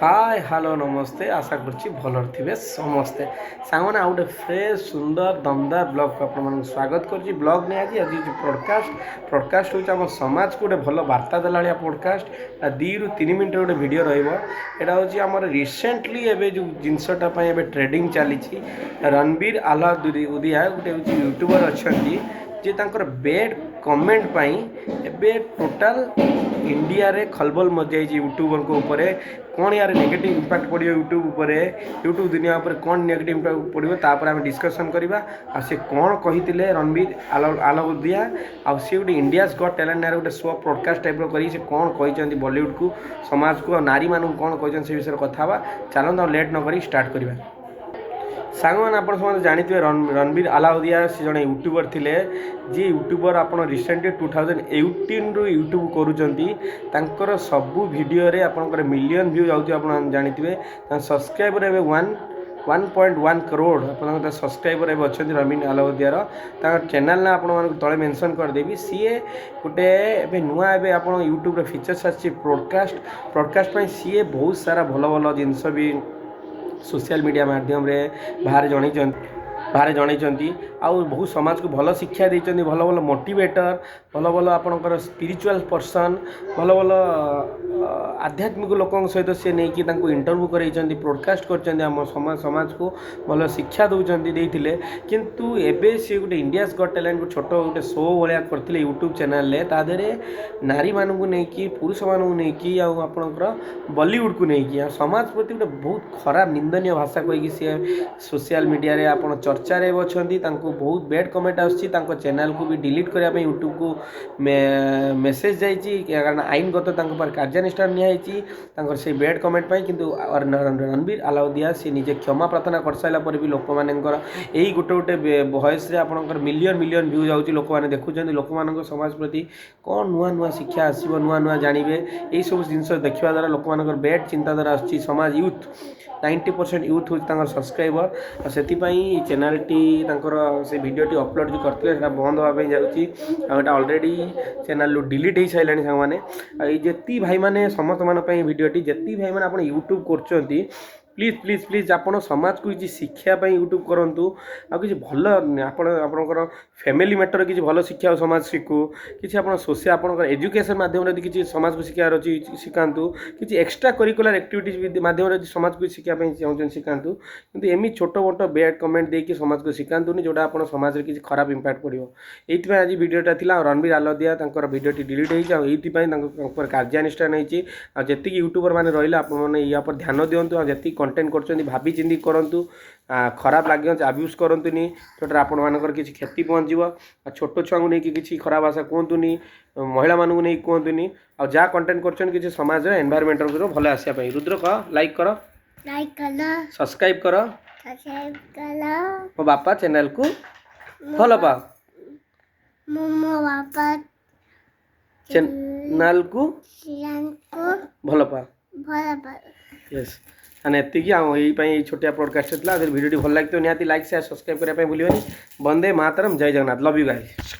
Hi hello नमस्ते आशा करुच्ची भलर थे समस्ते सांगने आ गए फ्रेश सुंदर दमदार ब्लॉग को आप स्वागत करुच्ची ब्लॉग नहीं आज आज पॉडकास्ट पॉडकास्ट हूँ समाज को गोटे भल वार्ता देला पॉडकास्ट 2 ରୁ 3 मिनट गोटे वीडियो रहा हूँ आम रिसेंटली एवं जो जिनसटा ट्रेडिंग चली रणबीर आलाउद्दीन गोटे हूँ यूट्यूबर अच्छा जे तांकर बेड कमेंट पाई एबे टोटाल इंडिया रे खलबल मजाई यूट्यूबर को ऊपर कौन यार नेगेटिव इंपैक्ट पड़ो यूट्यूब उपर यूट्यूब दुनिया उपर कौन नेगेटिव इंपैक्ट पड़ो तापर आम डिस्कसन करवा आ से कौन कही रणबीर आलाउद्दीन आ सी गोटे इंडियाज गॉट टैलेंट गोटे शो पॉडकास्ट टाइप कर कौन कही बॉलीवुड को समाज को नारी मानू कौन कही से विषय कथा चलता लेट न करी स्टार्ट करवा सांग मैंने आप जानते रणबीर आलाउद्दीन से जड़े यूट्यूबर थे जी यूट्यूबर आप रिसेंटली 2018 रु यूट्यूब करुँच सबू भिडियो आपंकर मिलियन व्यू जाऊँच आप जानते सब्सक्राइबर एवं 1.1 करोड़ आप सब्सक्राइबर एवं अच्छा रणबीर आलाउद्दीन चैनल ना आप तले मेंशन करदेवी सी गोटे नुआ आप यूट्यूब फीचर्स आसी पॉडकास्ट सी बहुत सारा भल भल जिनस भी सोशल मीडिया माध्यम रे बाहर जन आउ बहुत समाज को भल शिक्षा देते भल भल मोटिवेटर भल भल आपणकर स्पिरिचुअल पर्सन भल भल आध्यात्मिक लोकों सहित सी नहीं इंटरव्यू कर पॉडकास्ट कर समाज को भल शिक्षा दौरान किंतु एबे सी गोटे इंडियाज गॉट टैलेंट को छोट गोटे शो भाया करते यूट्यूब चैनल तादेरे नारी मानू नहीं पुरुष मानू नहीं आपणकर बॉलीवुड को नहीं समाज प्रति गोटे बहुत खराब निंदनीय भाषा कहीकि सी सोशल मीडिया रे आप चर्चा रे अच्छा बहुत बैड कमेंट आसची चैनल को भी डिलीट करने यूट्यूब को मेसेज जाइए कारण आईनगत कार्यानुष्ठान निया से बैड कमेंट पाई किंतु रणबीर आलाउद्दीन सी निजे क्षमा प्रार्थना कर सारा पर भी लोक मानकर यही गोटे गोटे वॉइस रे आपनकर मिलियन मिलियन व्यू जाऊँच लोक मैंने देखुं लोक मान समाज प्रति कौन नुआ नुआ शिक्षा आसो नुआ नुआ जानवे यही सब जिन देखा द्वारा लोक मान बैड चिंताधारा आसची समाज यूथ 90% यूथ हूँ सब्सक्राइबर से चैनल टी से वीडियो टी अपलोड जो करते बंद होगा जाऊँगी ऑलरेडी चैनल डिलीट हो सारे मैंने जी भाई मैंने समस्त मानी वीडियो टी जी भाई मैंने आप यूट्यूब कर प्लीज प्लीज प्लीज आपन समाज को किसी शिक्षा यूट्यूब करूँ आ कि भल आपणकर फैमिली मैटर किसी भल शिक्षा समाज शिखु किसी आप सोशल आपंकर एजुकेशन माध्यम किसी समाज को शिखार अच्छी शिखातु किसी एक्सट्रा करिकुलर एक्टिविटीज माध्यम समाज को शिखापी चाहते शिखातु कि एमि छोट मोट बैड कमेंट देकी समाज को शिखातुनि जोटा आप समाज में किसी खराब इंपैक्ट पड़ो ये आज वीडियोटा थी रणबीर आलाउद्दीन वीडियो डिलीट होती कार्यानुष्ठान होती जी यूट्यूबर मैंने रही आपने या पर ध्यान दिंतु जी कंटेंट कर भाभी चिंती करूँ खराब लगे अब्यूज करतुनि जोटा आपण मानकर किसी क्षति पहुँचो छोट छुआ को लेकिन किसी खराब आशा कहतुनि महिला मानू नहीं कहतुनि आ जहाँ कंटेंट कर किसी समाज एनवायरमेंट भल आसापी रुद्र कह लाइक कर सब्सक्राइब कर मो बापा चैनल को भल पा चैनल को भल पा यस आने एति यही छोटिया पॉडकास्ट भिडियो भल लगे तो निहाती लाइक शेयर सब्सक्राइब करने भूलिए वंदे मातरम जय जगन्नाथ लव यू गाइस।